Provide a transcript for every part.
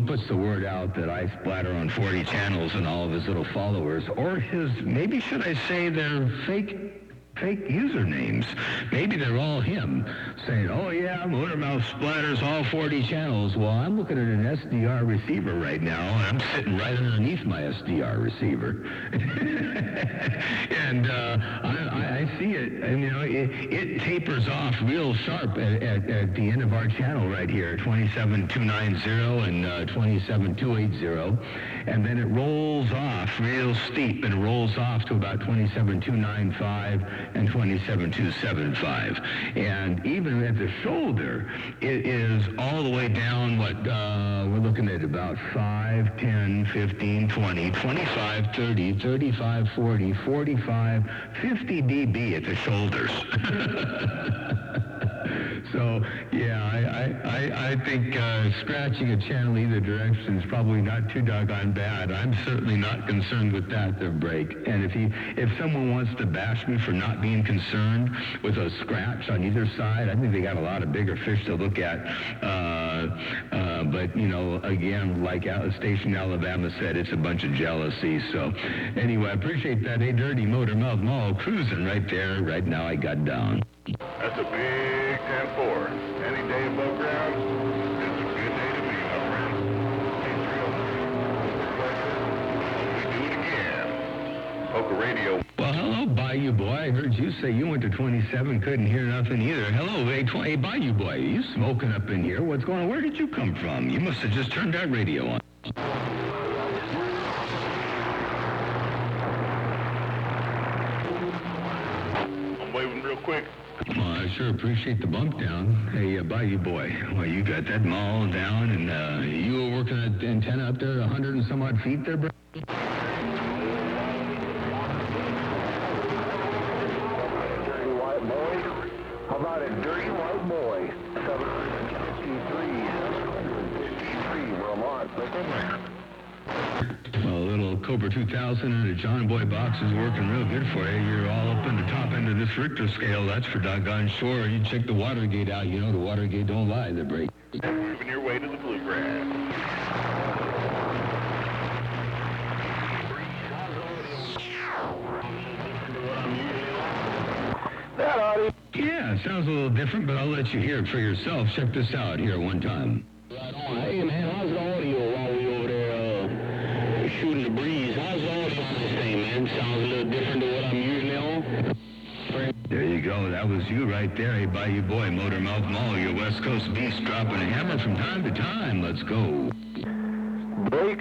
puts the word out that I splatter on 40 channels and all of his little followers, or his, maybe should I say they're fake usernames. Maybe they're all him saying, oh yeah, Motormouth splatters all 40 channels. Well, I'm looking at an SDR receiver right now, and I'm sitting right underneath my SDR receiver. And I see it, and you know, it tapers off real sharp at the end of our channel right here, 27290 and 27280. And then it rolls off real steep, and it rolls off to about 27295 and 27275. And even at the shoulder, it is all the way down, we're looking at about 5, 10, 15, 20, 25, 30, 35, 40, 45, 50 dB at the shoulders. So, yeah, I think scratching a channel either direction is probably not too doggone bad. I'm certainly not concerned with that, the break. And if someone wants to bash me for not being concerned with a scratch on either side, I think they got a lot of bigger fish to look at. But, you know, again, like Station Alabama said, it's a bunch of jealousy. So, anyway, I appreciate that. Hey, Dirty MotormouthMaul cruising right there. Right now I got down. That's a big 10-4. Any day above ground is a good day to be, my friend. We do it again. Poker Radio. Well, hello, Bayou Boy. I heard you say you went to 27, couldn't hear nothing either. Hello, hey, Bayou Boy. You smoking up in here? What's going on? Where did you come from? You must have just turned that radio on. I'm waving real quick. Well, I sure appreciate the bump down. Hey, Bayou Boy, well, you got that maul down, and you were working that antenna up there 100 and some odd feet there, bro? Dirty white boy? How about a dirty white boy? 753, Vermont. Well, a little Cobra 2000 and a John Boy box is working real good for you. You're all up in the top end of this Richter scale, that's for doggone sure. You check the Watergate out, you know the Watergate don't lie, the break. Moving your way to the bluegrass. That audio. Yeah, it sounds a little different, but I'll let you hear it for yourself. Check this out here one time. Right on. Hey, man, how's the audio while we over there shooting the breeze? How's the audio on this thing, man? Sounds a little different to what I'm usually on. There you go. That was you right there. Hey, Bayou Boy, MotormouthMaul, your West Coast beast, dropping a hammer from time to time. Let's go. Break.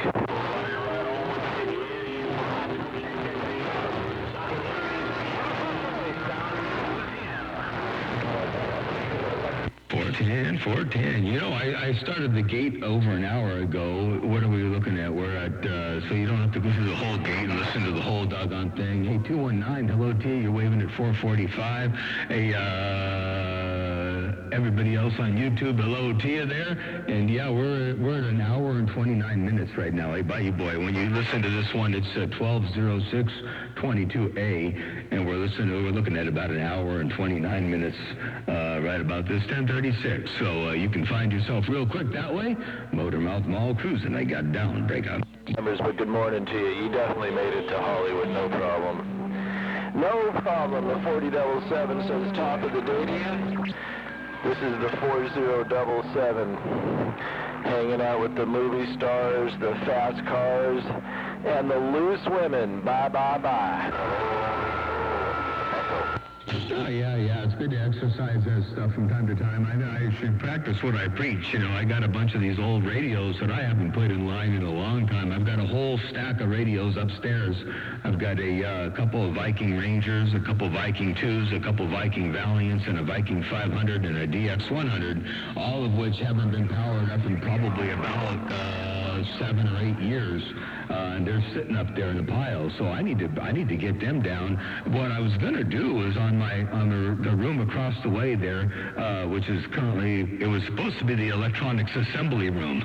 410. You know, I started the gate over an hour ago. What are we looking at? We're at, so you don't have to go through the whole gate and listen to the whole doggone thing. Hey, 219, hello to you. You're waving at 445. Hey, everybody else on YouTube, hello to you there. And yeah, we're at an hour and 29 minutes right now. Hey, Bayou Boy, when you listen to this one, it's 1206 22A, and we're looking at about an hour and 29 minutes right about this 10:36. So you can find yourself real quick that way. MotormouthMaul cruising. I got down. Breakout. Members, but good morning to you. You definitely made it to Hollywood, no problem. No problem. The 4077 says top of the day to you. This is the 4077. Hanging out with the movie stars, the fast cars, and the loose women. Bye, bye, bye. Oh, yeah. It's good to exercise that stuff from time to time. I should practice what I preach. You know, I got a bunch of these old radios that I haven't put in line in a long time. I've got a whole stack of radios upstairs. I've got a couple of Viking Rangers, a couple Viking 2s, a couple Viking Valiants, and a Viking 500 and a DX 100, all of which haven't been powered up in probably about 7 or 8 years. And they're sitting up there in a pile, so I need to get them down. What I was gonna do was on the room across the way there, which is currently, it was supposed to be the electronics assembly room.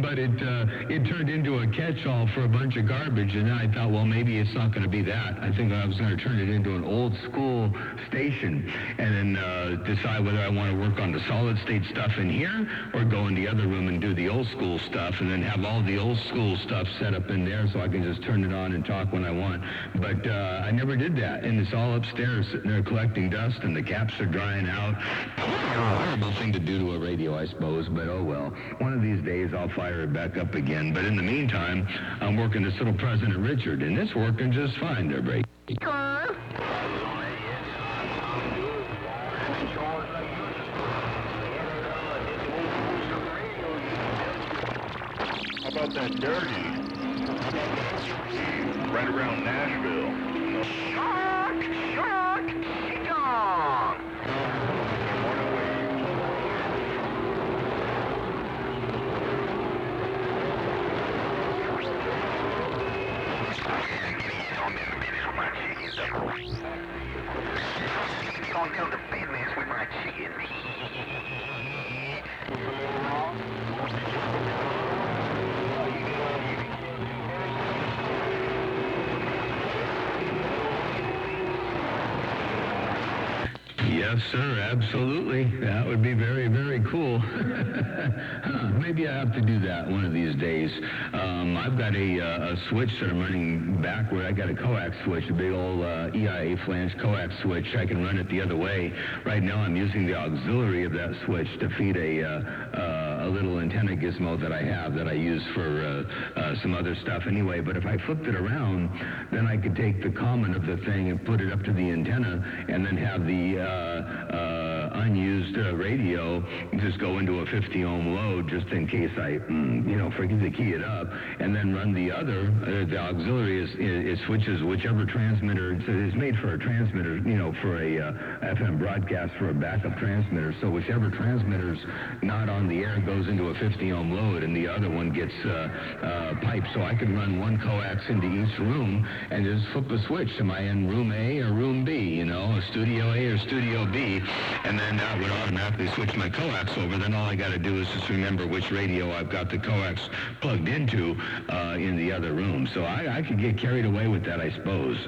but it turned into a catch-all for a bunch of garbage, and then I thought, well, maybe it's not going to be that. I think I was going to turn it into an old school station, and then decide whether I want to work on the solid state stuff in here or go in the other room and do the old school stuff, and then have all the old school stuff set up in there so I can just turn it on and talk when I want. But I never did that, and it's all upstairs sitting there collecting dust, and the caps are drying out. Horrible thing to do to a radio, I suppose, but oh well. One of these days I'll fire it back up again. But in the meantime, I'm working this little President Richard, and it's working just fine there, Brady. How about that dirty? Right around Nashville. Shark! Shark! Gone! Gonna do the business with my chicken. Yes, sir, absolutely. That would be very, very cool. Maybe I have to do that one of these days. I've got a switch that I'm running backward. I got a coax switch, a big old EIA flange coax switch. I can run it the other way. Right now I'm using the auxiliary of that switch to feed a little antenna gizmo that I have that I use for some other stuff anyway. But if I flipped it around, then I could take the common of the thing and put it up to the antenna, and then have the unused radio just go into a 50 ohm load just in case I, forget to key it up, and then run the other. The auxiliary it switches whichever transmitter. It's made for a transmitter, for a FM broadcast for a backup transmitter. So whichever transmitter's not on the air goes into a 50 ohm load, and the other one gets piped. So I could run one coax into each room and just flip a switch. Am I in room A or room B? Studio A or Studio B, and then that would automatically switch my coax over. Then all I got to do is just remember which radio I've got the coax plugged into in the other room. So I could get carried away with that, I suppose.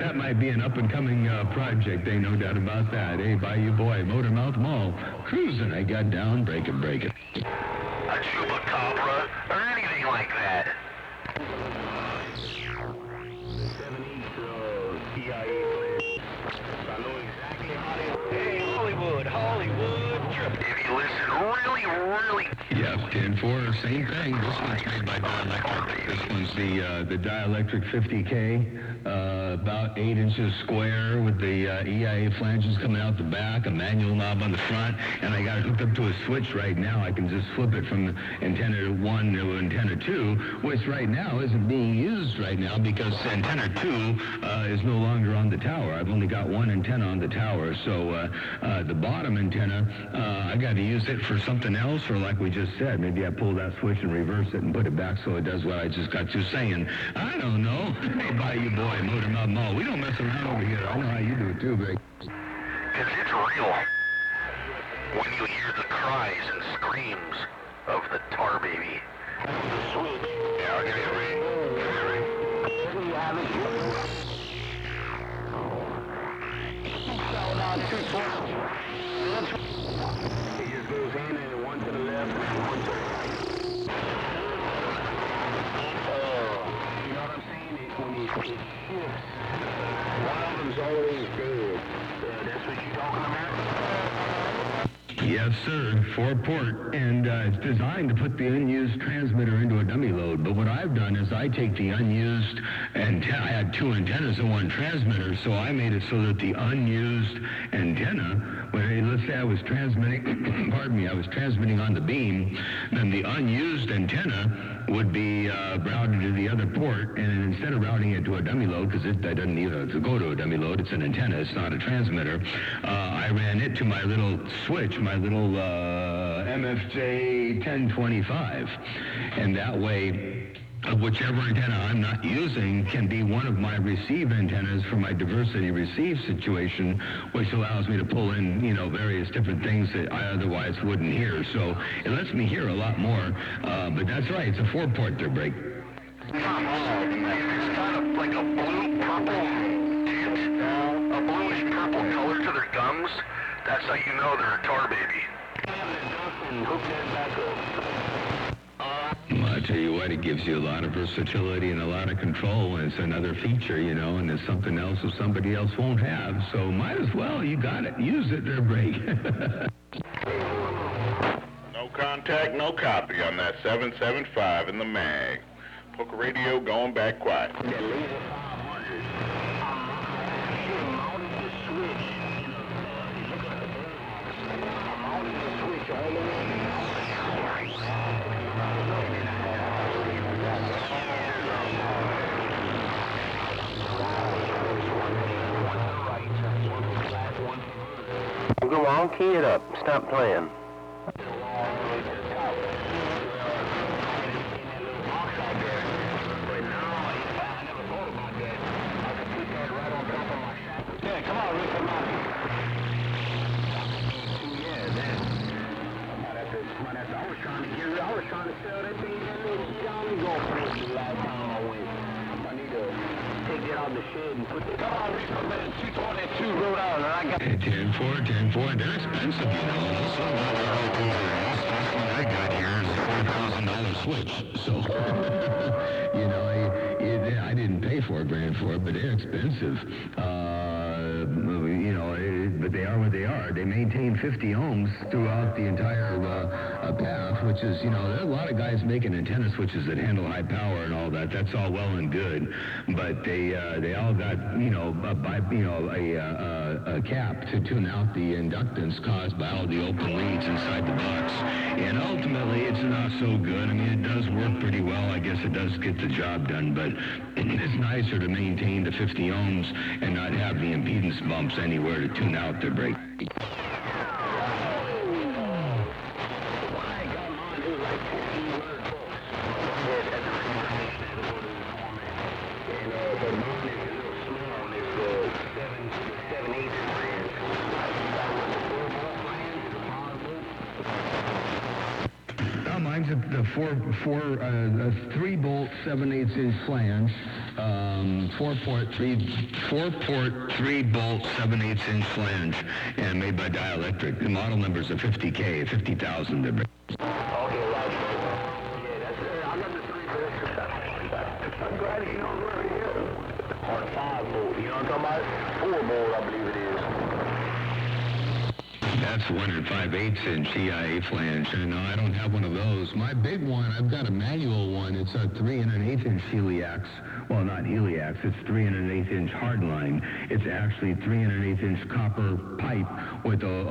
That might be an up-and-coming project, ain't no doubt about that. Hey, Bayou Boy, MotormouthMaul, cruising. I got down, break it. A chupacabra or anything like that. Hey, Hollywood. If you listen really... Yep, 10-4, same thing. This one's made by Dielectric. This one's the Dielectric 50K, about 8 inches square with the EIA flanges coming out the back, a manual knob on the front, and I got it hooked up to a switch right now. I can just flip it from antenna 1 to antenna 2, which right now isn't being used right now because antenna 2 is no longer on the tower. I've only got one antenna on the tower, so the bottom antenna, I got to use it for something else, or like we just said, maybe I pull that switch and reverse it and put it back so it does what I just got to saying. I don't know. Hey, Bayou Boy, MotormouthMaul, we don't mess around over here. I know how you do it too, Greg. Because it's real. When you hear the cries and screams of the tar baby. Switch. Yeah, I'll give you a ring. There you have it. Going on 212. It just goes in and one to the left and one to the right. You know what I'm saying? When it shifts, one of them's always dead. That's what you're talking about? Yes, sir, 4-port, and it's designed to put the unused transmitter into a dummy load. But what I've done is I take the unused antenna. I had 2 antennas and 1 transmitter, so I made it so that the unused antenna, let's say I was transmitting, pardon me, I was transmitting on the beam, then the unused antenna would be routed to the other port, and instead of routing it to a dummy load, because it doesn't need to go to a dummy load, it's an antenna, it's not a transmitter, I ran it to my little switch, my little MFJ 1025, and that way whichever antenna I'm not using can be one of my receive antennas for my diversity receive situation, which allows me to pull in, various different things that I otherwise wouldn't hear. So it lets me hear a lot more, but but that's right. It's a 4-port they're brake. It's kind of like a blue-purple tint, a bluish-purple color to their gums. That's how you know they're a tar baby. I tell you what, it gives you a lot of versatility and a lot of control, and it's another feature, you know, and it's something else that somebody else won't have. So might as well, you got it, use it, they're brake. No contact, no copy on that 775 in the mag. Poker radio going back quiet. Go on, key it up. Stop playing. I was trying to sell that thing that little shit on me go for the last time I went. I need to take that out of the shed and put the... Come on, Rico, man. 222 Rhode Island, and I got... 10-4, they're expensive, you know. Also, I got here is a $4,000 switch, so, you know, I didn't pay $4,000 for it, but they're expensive. You know, but they are what they are. They maintain 50 ohms throughout the entire path, which is, you know, there are a lot of guys making antenna switches that handle high power and all that. That's all well and good, but they all got, you know, a cap to tune out the inductance caused by all the open leads inside the box. And ultimately, it's not so good. I mean, it does work pretty well. I guess it does get the job done, but it's nicer to maintain the 50 ohms and not have the impedance bumps anywhere to tune out their brake. Mine's the 3-bolt 7/8" flange, 4-port 3-bolt 7/8" flange, and made by Dielectric. The model numbers are 50K, 50,000. They're Okay, right. Yeah, that's it. I got the 3 for this. I'm glad you know where he is. Or 5-bolt. You know what I'm talking about? 4-bolt, I believe it is. That's 1 5/8" EIA flange, and I don't have one of those. My big one, I've got a manual one. It's a 3 1/8" heliax. Well, not heliax. It's 3 1/8" hardline. It's actually 3 1/8" copper pipe with a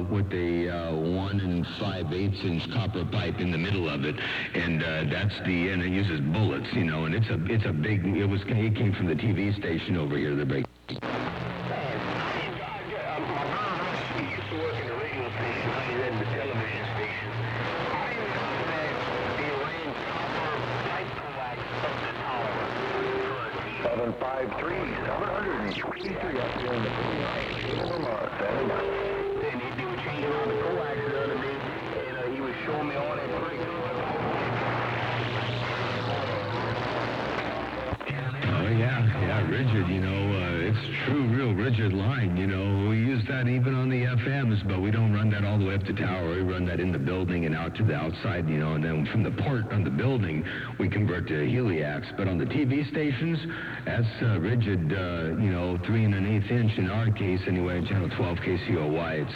1 5/8" copper pipe in the middle of it, and and it uses bullets, you know. And it's a big. It came from the TV station over here. The big. And he do changing all the coax the other day, and he was showing me all that pretty good. Oh yeah, rigid, you know, it's true, real rigid line, you know. We use that even on the FMs, but we don't run that all the way up the tower. We run that in the building and out to the outside, you know, and then from the port on the building, we convert to heliax. But on the TV stations, that's rigid, you know, 3 1/8" in our case anyway, channel 12 KCOY.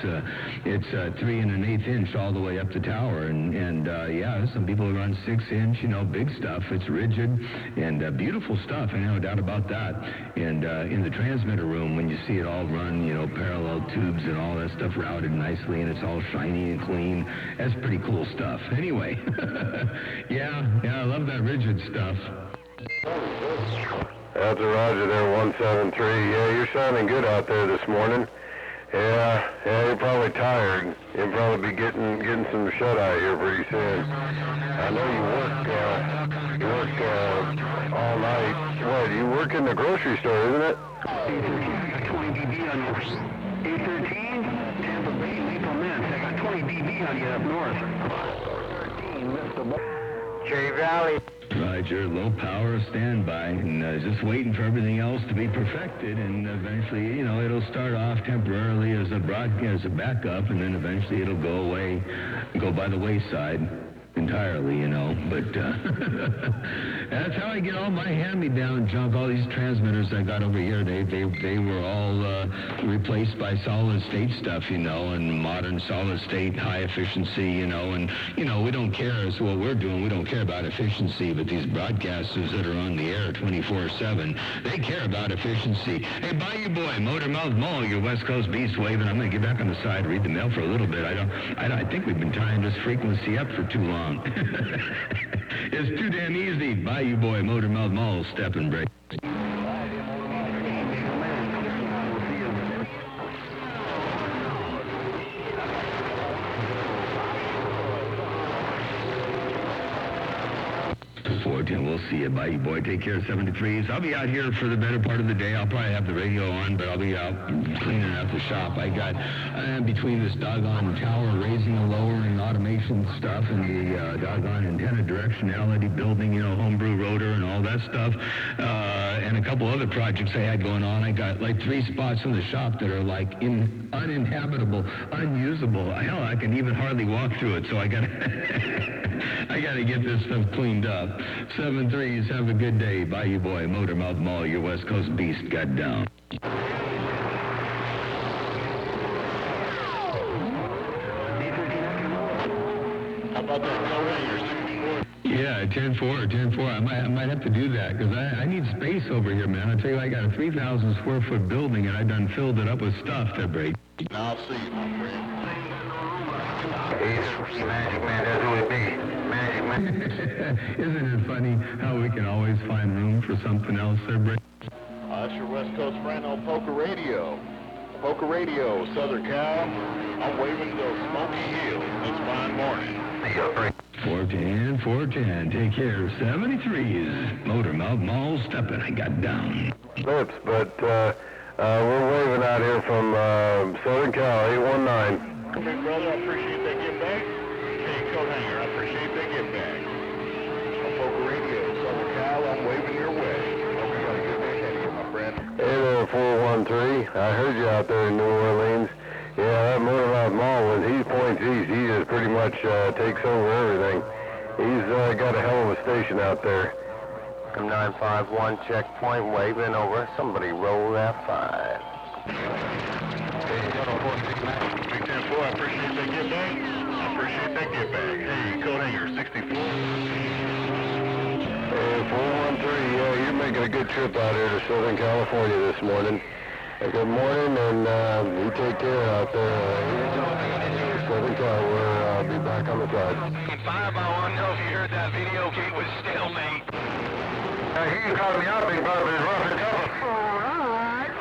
It's 3 1/8" all the way up the tower, and yeah, some people run 6-inch, you know, big stuff. It's rigid and beautiful stuff, I no doubt about that. And in the transmitter room, when you see it all run, you know, parallel tubes and all that stuff routed nicely, and it's all shiny and clean, that's pretty cool stuff. Anyway, yeah, I love that rigid stuff. That's a Roger there, 173. Yeah, you're sounding good out there this morning. Yeah, you're probably tired. You'll probably be getting some shut-eye here pretty soon. I know you work all night. What, you work in the grocery store, isn't it? 20 dB on you. 813, Tampa Bay, Maple Mint. I got 20 dB on you up north. 13, lift the ball. Cherry Valley. Roger, low power standby, and just waiting for everything else to be perfected, and eventually, you know, it'll start off temporarily as a backup, and then eventually it'll go away, go by the wayside entirely, you know. But that's how I get all my hand-me-down junk. All these transmitters I got over here, they were all replaced by solid-state stuff, you know, and modern solid-state, high efficiency, you know. And you know, we don't care as what we're doing. We don't care about efficiency, but these broadcasters that are on the air 24/7, they care about efficiency. Hey, Bayou Boy, MotormouthMaul, your West Coast beast waving. I'm gonna get back on the side, read the mail for a little bit. I think we've been tying this frequency up for too long. It's too damn easy. Bayou Boy, MotormouthMaul, step and break. 410, we'll see you. Bye, boy. Take care, 73s. I'll be out here for the better part of the day. I'll probably have the radio on, but I'll be out cleaning out the shop. I got, between this doggone tower raising and lowering automation stuff and the doggone antenna directionality building, you know, homebrew rotor and all that stuff, and a couple other projects I had going on. I got like 3 spots in the shop that are like uninhabitable, unusable. Hell, I can even hardly walk through it, so I got I got to get this stuff cleaned up. 7-3s, have a good day. Bye, you boy. MotormouthMaul, your West Coast beast, got down. How about that? Yeah, 10-4. I might have to do that because I need space over here, man. I tell you, I got a 3,000 square foot building and I done filled it up with stuff to break. Now I'll see you, my friend. He's Magic Man, that's who it be. Magic Man. Isn't it funny how we can always find room for something else there, Brett? That's your West Coast friend on Poker Radio. Poker Radio, Southern Cal. I'm waving to Smoky Hill this fine morning. 410. Take care. 73s. MotormouthMaul stepping. I got down. Lips, but we're waving out here from Southern Cal, 819. Big brother, I appreciate that give back. Hey, coat hanger, I appreciate that give back. On Poker Radio, Southern Cal, I'm waving your way. Hope you got a good day ahead of you, my friend. Hey there, 413. I heard you out there in New Orleans. Yeah, that MotormouthMaul, when he points east, he just pretty much takes over everything. He's got a hell of a station out there. 951 checkpoint, waving over. Somebody roll that 5. Hey, you got a 46 match. Big 10-4, I appreciate that get back. I appreciate that get back. Hey, code hanger, 64. Hey, 413, yeah, you're making a good trip out here to Southern California this morning. Good morning, and you take care out there. Southern Cal, I'll be back on the side. 5, I want to know if you heard that video. Gate was stalemate. He called me out, big brother, but his rough